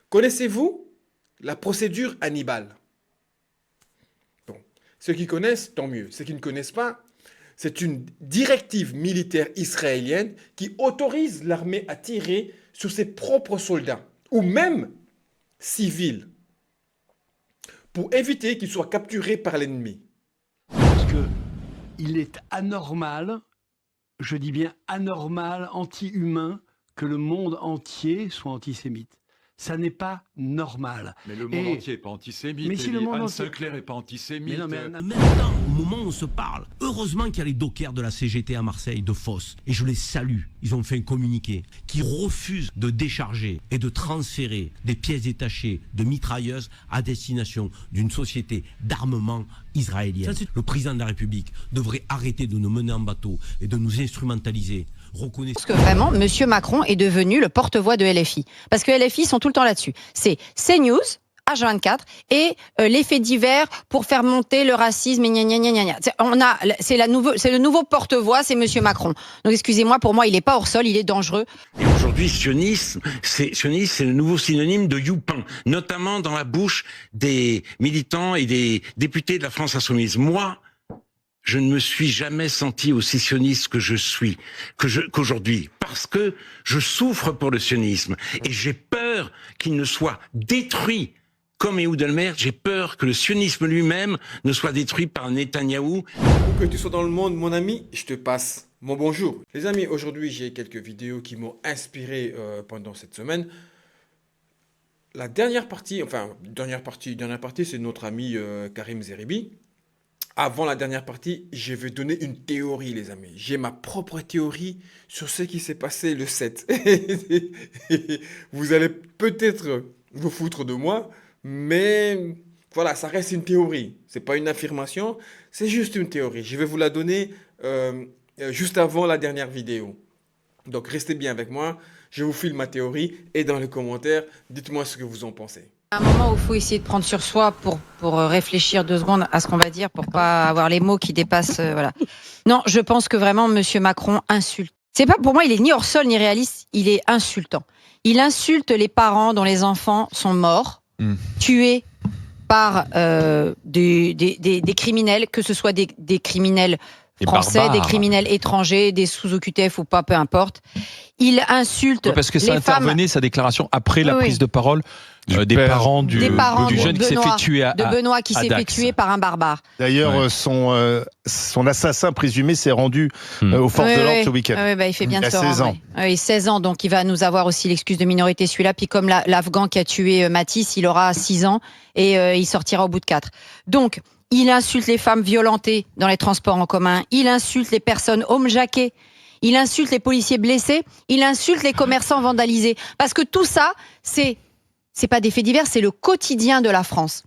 Connaissez-vous la procédure Hannibal? Bon, ceux qui connaissent, tant mieux. Ceux qui ne connaissent pas, c'est une directive militaire israélienne qui autorise l'armée à tirer sur ses propres soldats, ou même civils, pour éviter qu'ils soient capturés par l'ennemi. Parce que il est anormal, je dis bien anormal, anti-humain, que le monde entier soit antisémite. Ça n'est pas normal. Mais le monde entier n'est pas antisémite. Mais si le monde Anne entier... Sinclair n'est pas antisémite. Mais non, mais En même temps, au moment où on se parle, heureusement qu'il y a les dockers de la CGT à Marseille, de Fos. Et je les salue. Ils ont fait un communiqué qui refuse de décharger et de transférer des pièces détachées de mitrailleuses à destination d'une société d'armement israélienne. Le président de la République devrait arrêter de nous mener en bateau et de nous instrumentaliser. Parce que vraiment, M. Macron est devenu le porte-voix de LFI. Parce que LFI sont tout le temps là-dessus. C'est CNews, H24 et les faits divers pour faire monter le racisme et gna gna gna gna. C'est le nouveau porte-voix, c'est M. Macron. Donc excusez-moi, pour moi, il n'est pas hors sol, il est dangereux. Et aujourd'hui, sionisme, c'est le nouveau synonyme de youpan, notamment dans la bouche des militants et des députés de la France insoumise. Moi, je ne me suis jamais senti aussi sioniste que je suis, qu'aujourd'hui, parce que je souffre pour le sionisme et j'ai peur qu'il ne soit détruit comme Ehud Olmert. J'ai peur que le sionisme lui-même ne soit détruit par Netanyahou. Où que tu sois dans le monde, mon ami, je te passe mon bonjour. Les amis, aujourd'hui, j'ai quelques vidéos qui m'ont inspiré pendant cette semaine. La dernière partie, c'est notre ami Karim Zeribi. Avant la dernière partie, je vais donner une théorie, les amis. J'ai ma propre théorie sur ce qui s'est passé le 7. Vous allez peut-être vous foutre de moi, mais voilà, ça reste une théorie. C'est pas une affirmation, c'est juste une théorie. Je vais vous la donner juste avant la dernière vidéo. Donc restez bien avec moi, je vous file ma théorie et dans les commentaires, dites-moi ce que vous en pensez. Un moment où il faut essayer de prendre sur soi pour réfléchir 2 secondes à ce qu'on va dire, pour pas avoir les mots qui dépassent. Voilà. Non, je pense que vraiment M. Macron insulte. C'est pas, pour moi, il est ni hors sol ni réaliste, il est insultant. Il insulte les parents dont les enfants sont morts, tués par des criminels, que ce soit des criminels français, des criminels étrangers, des sous-OQTF ou pas, peu importe. Il insulte parce que ça les intervenait, femmes. sa déclaration, après la prise de parole des parents du jeune qui s'est fait tuer à Benoît qui s'est fait Dax. tuer par un barbare. D'ailleurs, son assassin présumé s'est rendu aux forces de l'ordre ce week-end. Il fait bien de Il a se 16 rendre. ans. 16 ans, donc il va nous avoir aussi l'excuse de minorité celui-là. Puis comme l'Afghan qui a tué Matisse, il aura 6 ans et il sortira au bout de 4. Donc, il insulte les femmes violentées dans les transports en commun. Il insulte les personnes homejackées. Il insulte les policiers blessés. Il insulte les commerçants vandalisés. Parce que tout ça, c'est pas des faits divers, c'est le quotidien de la France.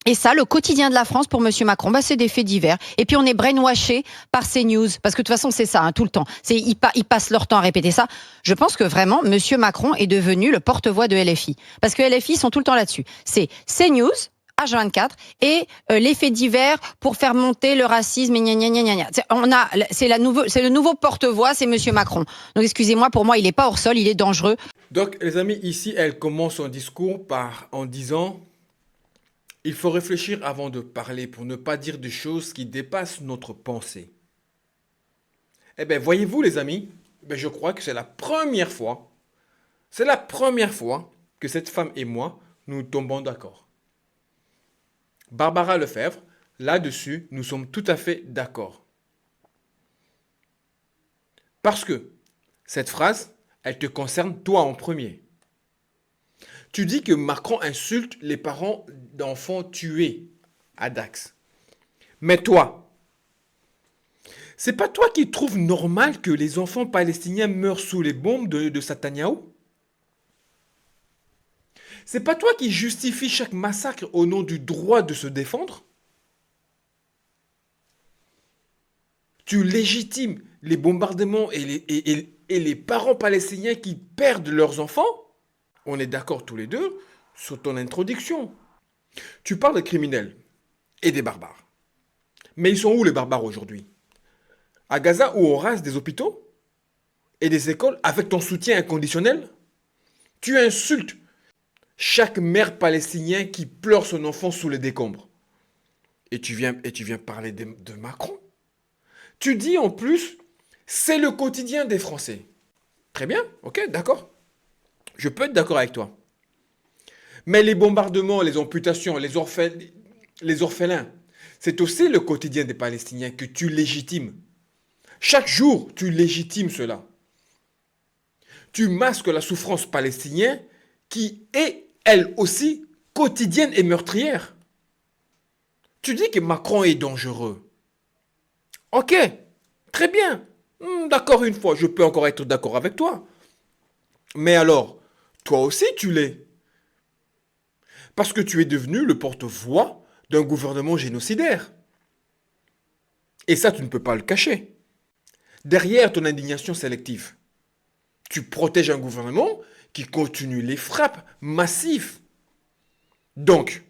Et ça, le quotidien de la France pour M. Macron, c'est des faits divers. Et puis on est brainwashé par ces news, parce que de toute façon c'est ça, tout le temps. Ils passent leur temps à répéter ça. Je pense que vraiment, M. Macron est devenu le porte-voix de LFI. Parce que LFI sont tout le temps là-dessus. C'est CNews, H24 et les faits divers pour faire monter le racisme et gna gna gna gna. C'est le nouveau porte-voix, c'est M. Macron. Donc excusez-moi, pour moi, il n'est pas hors sol, il est dangereux. Donc, les amis, ici, elle commence son discours en disant « Il faut réfléchir avant de parler pour ne pas dire des choses qui dépassent notre pensée. » Eh bien, voyez-vous, les amis, je crois que c'est la première fois que cette femme et moi, nous tombons d'accord. Barbara Lefebvre, là-dessus, nous sommes tout à fait d'accord. Parce que cette phrase, elle te concerne toi en premier. Tu dis que Macron insulte les parents d'enfants tués à Dax. Mais toi, c'est pas toi qui trouves normal que les enfants palestiniens meurent sous les bombes de Netanyahou? C'est pas toi qui justifie chaque massacre au nom du droit de se défendre? Tu légitimes les bombardements et les parents palestiniens qui perdent leurs enfants? On est d'accord tous les deux sur ton introduction. Tu parles des criminels et des barbares. Mais ils sont où les barbares aujourd'hui? À Gaza où on rase des hôpitaux et des écoles avec ton soutien inconditionnel? Tu insultes chaque mère palestinienne qui pleure son enfant sous les décombres. Et tu viens parler de Macron. Tu dis en plus, c'est le quotidien des Français. Très bien, ok, d'accord. Je peux être d'accord avec toi. Mais les bombardements, les amputations, les orphelins, c'est aussi le quotidien des Palestiniens que tu légitimes. Chaque jour, tu légitimes cela. Tu masques la souffrance palestinienne qui est, elle aussi, quotidienne et meurtrière. Tu dis que Macron est dangereux. Ok, très bien. D'accord une fois, je peux encore être d'accord avec toi. Mais alors, toi aussi tu l'es. Parce que tu es devenu le porte-voix d'un gouvernement génocidaire. Et ça, tu ne peux pas le cacher. Derrière ton indignation sélective, tu protèges un gouvernement qui continue les frappes massives. Donc,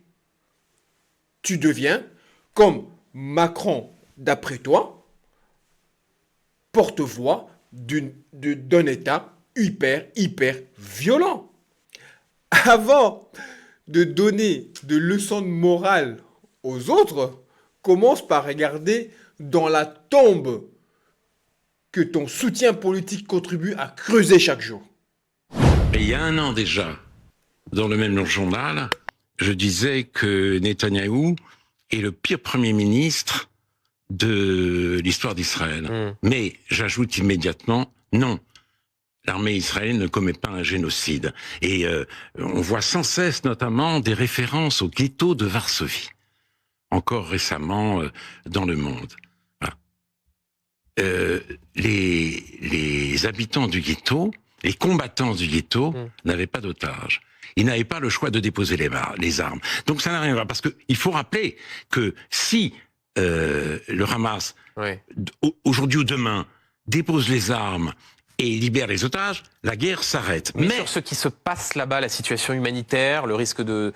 tu deviens, comme Macron, d'après toi, porte-voix d'un État hyper violent. Avant de donner de leçons de morale aux autres, commence par regarder dans la tombe que ton soutien politique contribue à creuser chaque jour. Et il y a un an déjà, dans le même journal, je disais que Netanyahou est le pire Premier ministre de l'histoire d'Israël. Mais j'ajoute immédiatement, non, l'armée israélienne ne commet pas un génocide. Et on voit sans cesse notamment des références au ghetto de Varsovie, encore récemment dans Le Monde. Voilà. Les habitants du ghetto, les combattants du ghetto, n'avaient pas d'otages. Ils n'avaient pas le choix de déposer les armes. Donc ça n'a rien à voir, parce qu'il faut rappeler que si le Hamas, aujourd'hui ou demain, dépose les armes et libère les otages, la guerre s'arrête. Mais sur ce qui se passe là-bas, la situation humanitaire, le risque de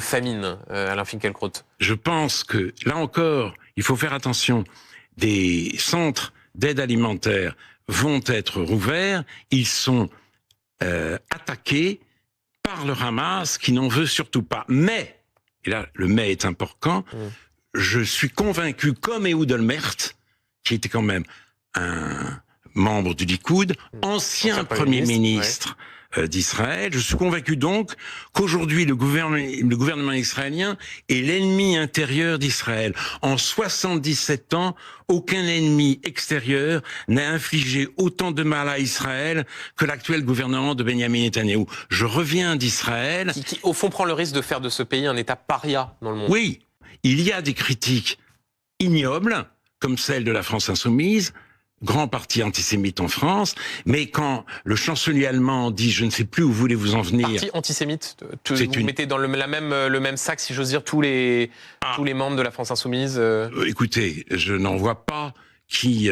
famine, Alain Finkielkraut. Je pense que, là encore, il faut faire attention. Des centres d'aide alimentaire vont être rouverts. Ils sont attaqués par le Hamas qui n'en veut surtout pas. Mais, et là le mais est important, je suis convaincu, comme Ehud Olmert, qui était quand même un membre du Likoud, ancien Premier ministre d'Israël, je suis convaincu donc qu'aujourd'hui le gouvernement israélien est l'ennemi intérieur d'Israël. En 77 ans, aucun ennemi extérieur n'a infligé autant de mal à Israël que l'actuel gouvernement de Benjamin Netanyahou. Je reviens d'Israël. Qui, au fond, prend le risque de faire de ce pays un État paria dans le monde. Oui, il y a des critiques ignobles, comme celle de la France insoumise, grand parti antisémite en France, mais quand le chancelier allemand dit « je ne sais plus où voulez-vous en venir ». Parti antisémite, vous mettez dans le même sac, si j'ose dire, tous les membres de la France insoumise Écoutez, je n'en vois pas qui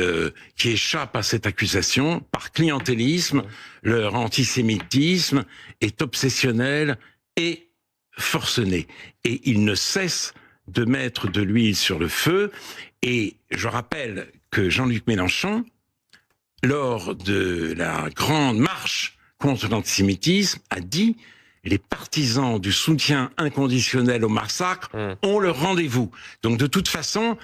échappent à cette accusation. Par clientélisme, leur antisémitisme est obsessionnel et forcené. Et ils ne cessent de mettre de l'huile sur le feu. Et je rappelle que Jean-Luc Mélenchon, lors de la grande marche contre l'antisémitisme, a dit « les partisans du soutien inconditionnel au massacre ont le rendez-vous ». Donc de toute façon,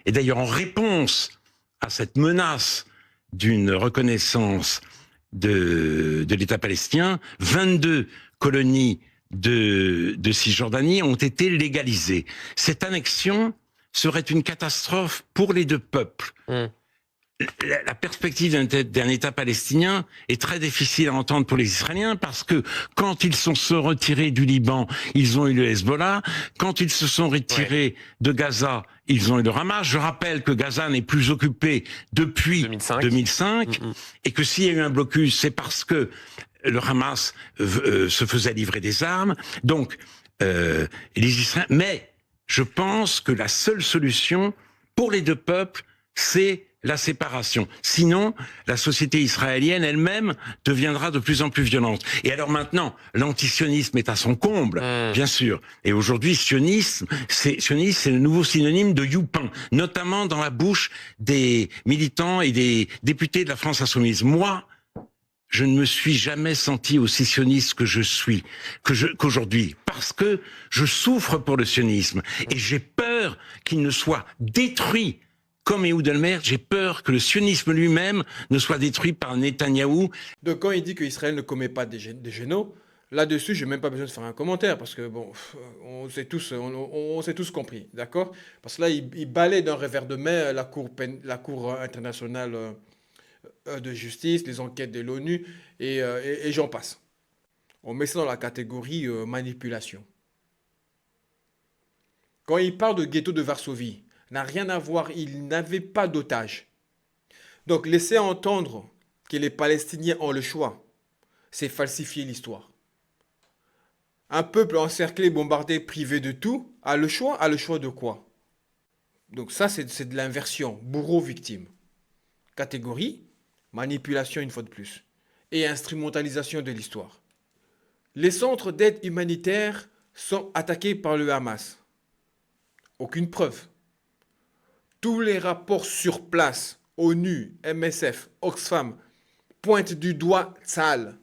et d'ailleurs en réponse à cette menace d'une reconnaissance de l'État palestinien, 22 colonies de Cisjordanie ont été légalisées. Cette annexion serait une catastrophe pour les deux peuples. La perspective d'un État palestinien est très difficile à entendre pour les Israéliens parce que quand ils se retirés du Liban, ils ont eu le Hezbollah. Quand ils se sont retirés de Gaza, ils ont eu le Hamas. Je rappelle que Gaza n'est plus occupé depuis 2005 et que s'il y a eu un blocus, c'est parce que le Hamas se faisait livrer des armes. Donc, les Israéliens... Mais je pense que la seule solution pour les deux peuples, c'est la séparation. Sinon, la société israélienne elle-même deviendra de plus en plus violente. Et alors maintenant, l'antisionisme est à son comble, bien sûr. Et aujourd'hui, sionisme, c'est le nouveau synonyme de youpin, notamment dans la bouche des militants et des députés de la France insoumise. Moi, je ne me suis jamais senti aussi sioniste que je suis, qu'aujourd'hui, parce que je souffre pour le sionisme et j'ai peur qu'il ne soit détruit. Comme Ehud Olmert, j'ai peur que le sionisme lui-même ne soit détruit par Netanyahou. Donc quand il dit qu'Israël ne commet pas des génocides, là-dessus, je n'ai même pas besoin de faire un commentaire, parce que bon, on s'est tous compris, d'accord? Parce que là, il balaie d'un revers de main la Cour internationale de justice, les enquêtes de l'ONU, et j'en passe. On met ça dans la catégorie manipulation. Quand il parle de ghetto de Varsovie, n'a rien à voir, il n'avait pas d'otages. Donc laisser entendre que les Palestiniens ont le choix, c'est falsifier l'histoire. Un peuple encerclé, bombardé, privé de tout, a le choix de quoi? Donc ça, c'est de l'inversion, bourreau-victime. Catégorie, manipulation une fois de plus, et instrumentalisation de l'histoire. Les centres d'aide humanitaire sont attaqués par le Hamas. Aucune preuve. Tous les rapports sur place, ONU, MSF, Oxfam, pointent du doigt Tsahal.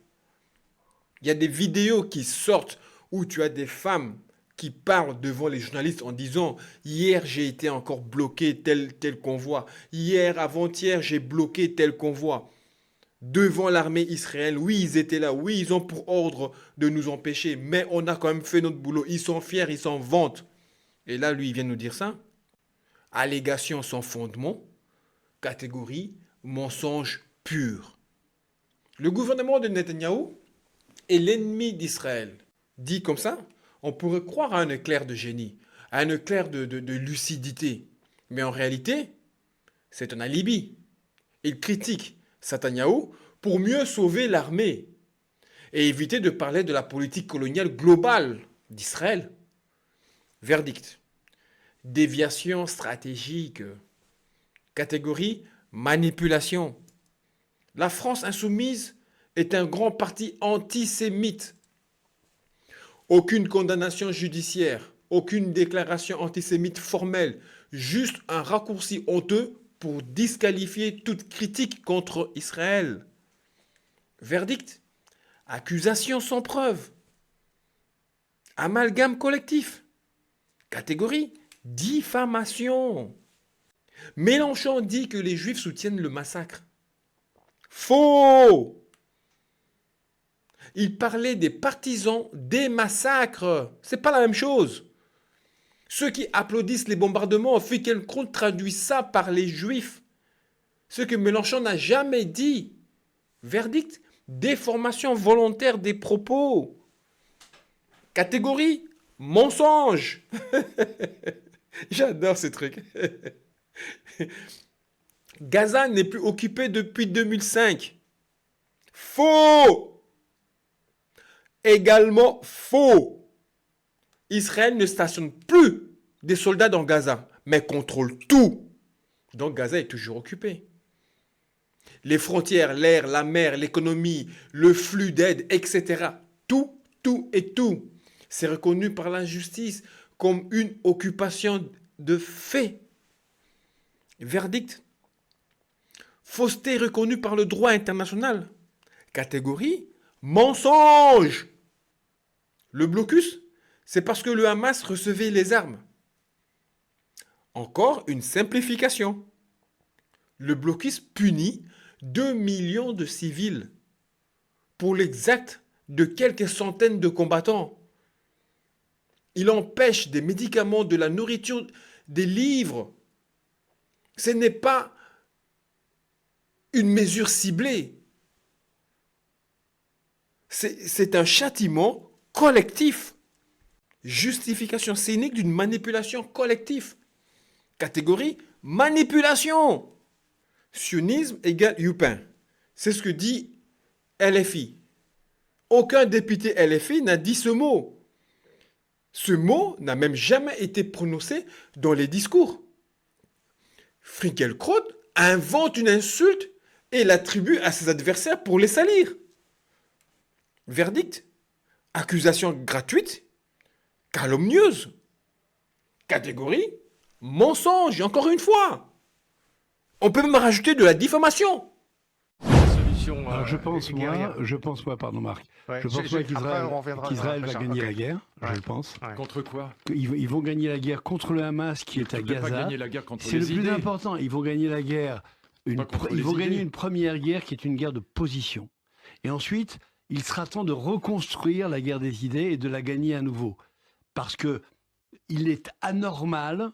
Il y a des vidéos qui sortent où tu as des femmes qui parlent devant les journalistes en disant « Hier, j'ai été encore bloqué tel convoi. Hier, avant-hier, j'ai bloqué tel convoi. » Devant l'armée israélienne, oui, ils étaient là. Oui, ils ont pour ordre de nous empêcher. Mais on a quand même fait notre boulot. Ils sont fiers, ils s'en vantent. Et là, lui, il vient nous dire ça. Allégation sans fondement. Catégorie mensonge pur. Le gouvernement de Netanyahou est l'ennemi d'Israël. Dit comme ça, on pourrait croire à un éclair de génie, à un éclair de lucidité. Mais en réalité, c'est un alibi. Il critique Netanyahou pour mieux sauver l'armée et éviter de parler de la politique coloniale globale d'Israël. Verdict. Déviation stratégique. Catégorie manipulation. La France insoumise est un grand parti antisémite. Aucune condamnation judiciaire, aucune déclaration antisémite formelle, juste un raccourci honteux pour disqualifier toute critique contre Israël. Verdict. Accusation sans preuve. Amalgame collectif. Catégorie diffamation. Mélenchon dit que les Juifs soutiennent le massacre. Faux! Il parlait des partisans des massacres. C'est pas la même chose. Ceux qui applaudissent les bombardements, Finkielkraut traduit ça par les Juifs. Ce que Mélenchon n'a jamais dit. Verdict, déformation volontaire des propos. Catégorie, mensonge. J'adore ce truc. Gaza n'est plus occupé depuis 2005. Faux! Également faux. Israël ne stationne plus des soldats dans Gaza, mais contrôle tout. Donc Gaza est toujours occupé. Les frontières, l'air, la mer, l'économie, le flux d'aide, etc. Tout. C'est reconnu par la justice comme une occupation de fait. Verdict. Fausseté reconnue par le droit international. Catégorie mensonge. Le blocus, c'est parce que le Hamas recevait les armes. Encore une simplification. Le blocus punit 2 millions de civils pour l'exact de quelques centaines de combattants. Il empêche des médicaments, de la nourriture, des livres. Ce n'est pas une mesure ciblée. C'est un châtiment collectif. Justification cynique d'une manipulation collective. Catégorie manipulation. Sionisme égale Youpin. C'est ce que dit LFI. Aucun député LFI n'a dit ce mot. Ce mot n'a même jamais été prononcé dans les discours. Finkielkraut invente une insulte et l'attribue à ses adversaires pour les salir. Verdict. Accusation gratuite, calomnieuse. Catégorie mensonge, encore une fois. On peut même rajouter de la diffamation. La solution position. Je pense moi, pardon Marc, je pense moi qu'Israël va gagner la guerre, je pense. Contre quoi? Ils vont gagner la guerre contre le Hamas qui est à Gaza. Pas gagner la guerre contre c'est les le plus idées. important. Ils vont gagner la guerre. Ils vont gagner une première guerre qui est une guerre de position. Et ensuite, il sera temps de reconstruire la guerre des idées et de la gagner à nouveau. Parce que il est anormal,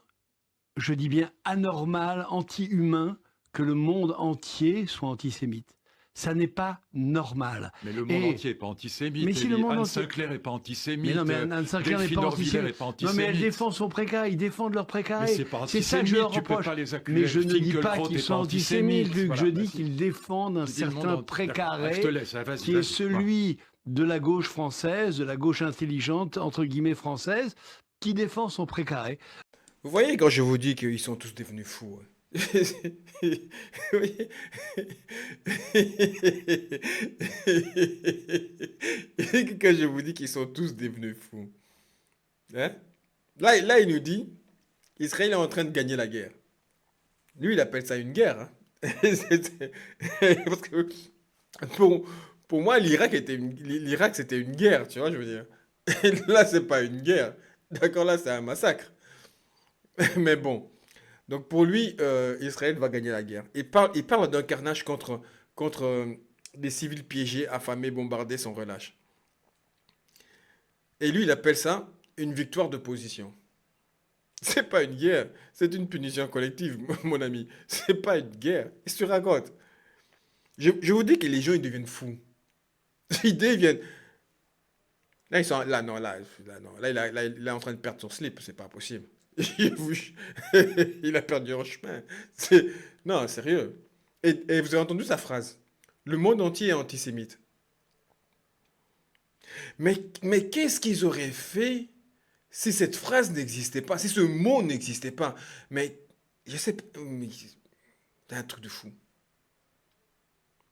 je dis bien anormal, anti-humain, que le monde entier soit antisémite. Ça n'est pas normal. Mais le monde entier n'est pas antisémite. Mais si le monde Anne entier... Sinclair n'est pas antisémite. Mais non, mais Anne Sinclair n'est pas antisémite. Non, mais elle défend son précaré. Ils défendent leur précaré. C'est ça que je leur reproche. Mais je ne dis pas qu'ils sont antisémites, Luc. Je dis qu'ils défendent un certain précaré qui est celui de la gauche française, de la gauche intelligente, entre guillemets française, qui défend son précaré. Vous voyez quand je vous dis qu'ils sont tous devenus fous. Quand je vous dis qu'ils sont tous devenus fous. Hein? Là, il nous dit, Israël est en train de gagner la guerre. Lui, il appelle ça une guerre. Hein? Parce que pour moi, l'Irak, c'était une guerre, tu vois, je veux dire. Et là, c'est pas une guerre. D'accord, là, c'est un massacre. Mais bon. Donc pour lui, Israël va gagner la guerre. Il parle d'un carnage contre des civils piégés, affamés, bombardés sans relâche. Et lui, il appelle ça une victoire de position. C'est pas une guerre, c'est une punition collective, mon ami. C'est pas une guerre. Qu'est-ce que tu racontes? Je vous dis que les gens, ils deviennent fous. Ils deviennent... Là, ils sont... Là, il est en train de perdre son slip, c'est pas possible. Il a perdu en chemin. Non, sérieux. Et vous avez entendu sa phrase. Le monde entier est antisémite. Mais qu'est-ce qu'ils auraient fait si cette phrase n'existait pas, si ce mot n'existait pas? Mais je sais pas. C'est un truc de fou.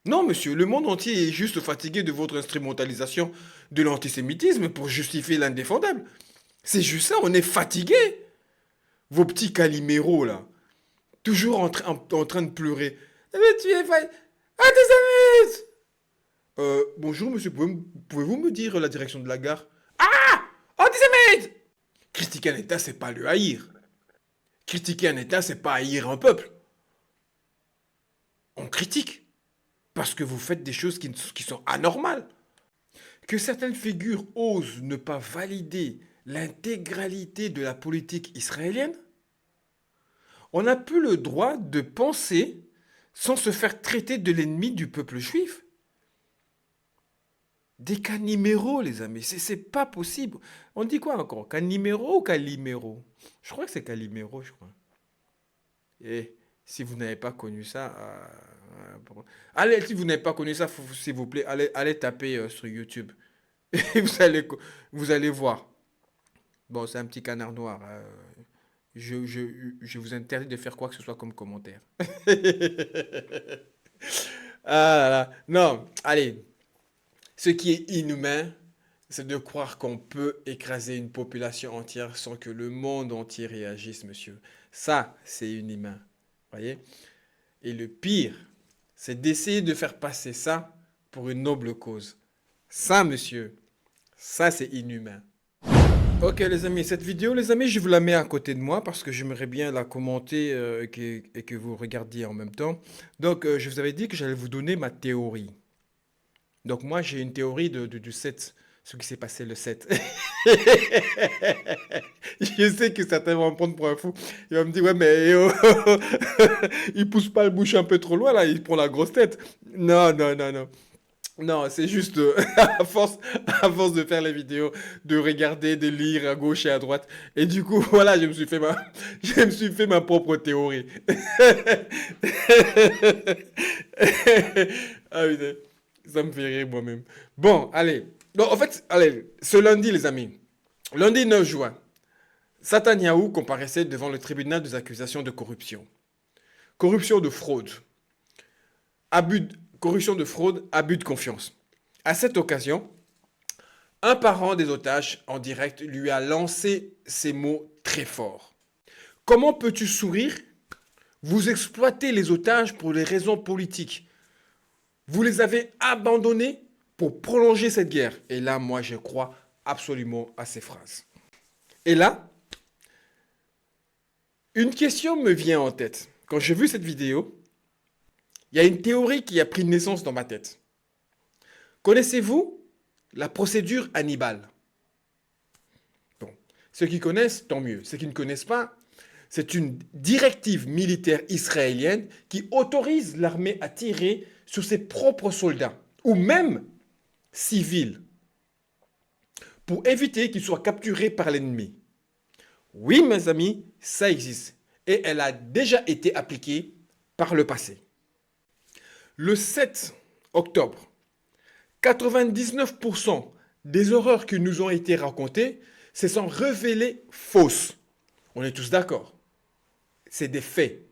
Non, monsieur, le monde entier est juste fatigué de votre instrumentalisation de l'antisémitisme pour justifier l'indéfendable. C'est juste ça, on est fatigué. Vos petits caliméros, là, toujours en train de pleurer. Mais tu es antisémite! Bonjour, monsieur, pouvez-vous me dire la direction de la gare? Ah! Antisémite! Critiquer un État, c'est pas le haïr. Critiquer un État, c'est pas haïr un peuple. On critique. Parce que vous faites des choses qui sont anormales. Que certaines figures osent ne pas valider l'intégralité de la politique israélienne, on n'a plus le droit de penser sans se faire traiter de l'ennemi du peuple juif. Des caniméros, les amis, c'est pas possible. On dit quoi encore? Caniméro ou caliméro? Je crois que c'est caliméro, je crois. Et si vous n'avez pas connu ça... allez, si vous n'avez pas connu ça, s'il vous plaît, allez taper sur YouTube. Et vous allez voir. Bon, c'est un petit canard noir. Je vous interdis de faire quoi que ce soit comme commentaire. Ah là là. Non, allez. Ce qui est inhumain, c'est de croire qu'on peut écraser une population entière sans que le monde entier réagisse, monsieur. Ça, c'est inhumain. Voyez? Et le pire, c'est d'essayer de faire passer ça pour une noble cause. Ça, monsieur, ça, c'est inhumain. Ok, les amis, cette vidéo, les amis, je vous la mets à côté de moi parce que j'aimerais bien la commenter et que vous regardiez en même temps. Donc, je vous avais dit que j'allais vous donner ma théorie. Donc, moi, j'ai une théorie du 7, ce qui s'est passé le 7. Je sais que certains vont me prendre pour un fou. Ils vont me dire, ouais, mais il pousse pas le bouche un peu trop loin, là, il prend la grosse tête. Non. Non, c'est juste à force de faire les vidéos, de regarder, de lire à gauche et à droite. Et du coup, voilà, je me suis fait ma propre théorie. Ah putain, ça me fait rire moi-même. Bon, allez. Donc, en fait, allez, ce lundi, les amis, lundi 9 juin, Netanyahou comparaissait devant le tribunal des accusations de corruption. Corruption de fraude. Corruption de fraude, abus de confiance. À cette occasion, un parent des otages en direct lui a lancé ces mots très forts. Comment peux-tu sourire? Vous exploitez les otages pour des raisons politiques. Vous les avez abandonnés pour prolonger cette guerre. Et là, moi, je crois absolument à ces phrases. Et là, une question me vient en tête. Quand j'ai vu cette vidéo, il y a une théorie qui a pris naissance dans ma tête. Connaissez-vous la procédure Hannibal? Bon, ceux qui connaissent, tant mieux. Ceux qui ne connaissent pas, c'est une directive militaire israélienne qui autorise l'armée à tirer sur ses propres soldats, ou même civils, pour éviter qu'ils soient capturés par l'ennemi. Oui, mes amis, ça existe. Et elle a déjà été appliquée par le passé. Le 7 octobre, 99% des horreurs qui nous ont été racontées se sont révélées fausses. On est tous d'accord. C'est des faits.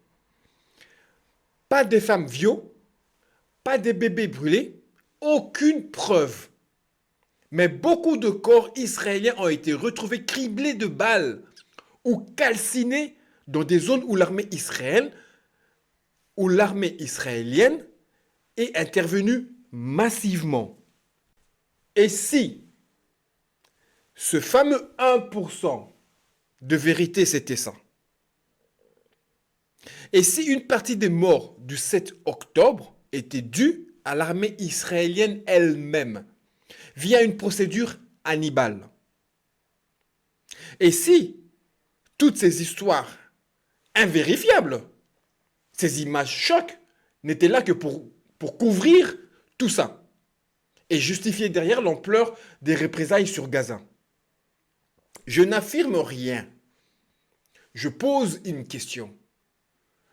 Pas des femmes violées, pas des bébés brûlés, aucune preuve. Mais beaucoup de corps israéliens ont été retrouvés criblés de balles ou calcinés dans des zones où l'armée israélienne est intervenue massivement. Et si ce fameux 1% de vérité c'était ça? Et si une partie des morts du 7 octobre était due à l'armée israélienne elle-même, via une procédure Hannibal? Et si toutes ces histoires invérifiables, ces images chocs, n'étaient là que pour couvrir tout ça et justifier derrière l'ampleur des représailles sur Gaza? Je n'affirme rien. Je pose une question.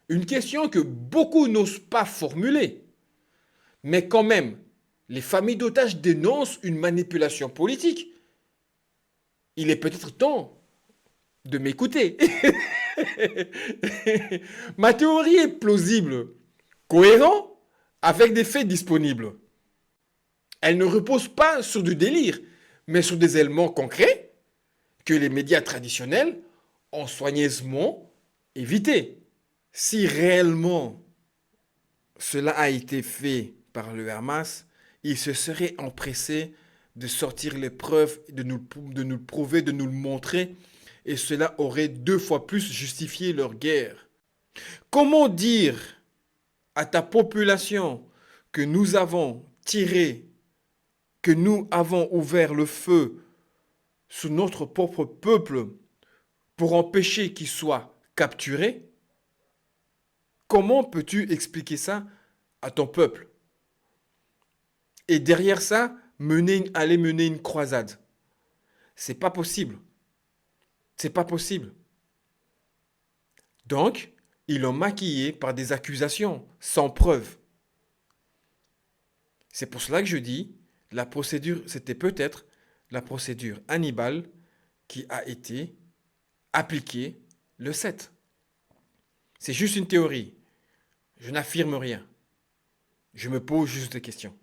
Une question que beaucoup n'osent pas formuler. Mais quand même, les familles d'otages dénoncent une manipulation politique. Il est peut-être temps de m'écouter. Ma théorie est plausible, cohérente, avec des faits disponibles. Elle ne repose pas sur du délire, mais sur des éléments concrets que les médias traditionnels ont soigneusement évités. Si réellement cela a été fait par le Hamas, ils se seraient empressés de sortir les preuves, de nous le prouver, de nous le montrer, et cela aurait 2 fois plus justifié leur guerre. Comment dire à ta population que nous avons tiré, que nous avons ouvert le feu sur notre propre peuple pour empêcher qu'il soit capturé? Comment peux-tu expliquer ça à ton peuple? Et derrière ça, aller mener une croisade. C'est pas possible. C'est pas possible. Donc, ils l'ont maquillé par des accusations sans preuve. C'est pour cela que je dis, la procédure, c'était peut-être la procédure Hannibal qui a été appliquée le 7. C'est juste une théorie. Je n'affirme rien. Je me pose juste des questions.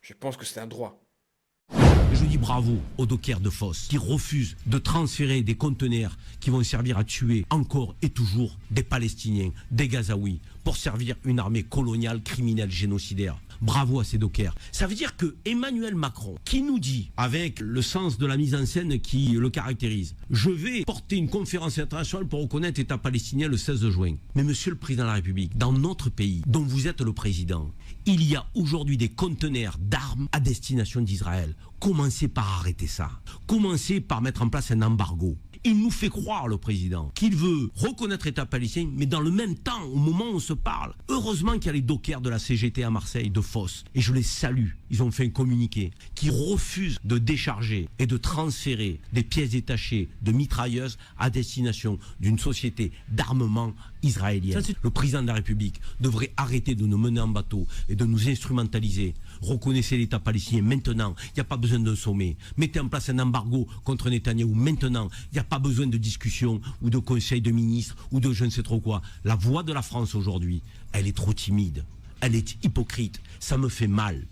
Je pense que c'est un droit. Je dis bravo aux dockers de Fos qui refusent de transférer des conteneurs qui vont servir à tuer encore et toujours des Palestiniens, des Gazaouis, pour servir une armée coloniale, criminelle, génocidaire. Bravo à ces dockers. Ça veut dire que Emmanuel Macron, qui nous dit, avec le sens de la mise en scène qui le caractérise, je vais porter une conférence internationale pour reconnaître l'État palestinien le 16 juin. Mais monsieur le président de la République, dans notre pays, dont vous êtes le président, il y a aujourd'hui des conteneurs d'armes à destination d'Israël. Commencez par arrêter ça. Commencez par mettre en place un embargo. Il nous fait croire, le président, qu'il veut reconnaître l'État palestinien, mais dans le même temps, au moment où on se parle, heureusement qu'il y a les dockers de la CGT à Marseille, de Fos, et je les salue, ils ont fait un communiqué, qui refuse de décharger et de transférer des pièces détachées de mitrailleuses à destination d'une société d'armement israélienne. Le président de la République devrait arrêter de nous mener en bateau et de nous instrumentaliser. Reconnaissez l'État palestinien maintenant, il n'y a pas besoin d'un sommet. Mettez en place un embargo contre Netanyahou maintenant, il n'y a pas besoin de discussion ou de conseil de ministres ou de je ne sais trop quoi. La voix de la France aujourd'hui, elle est trop timide, elle est hypocrite, ça me fait mal.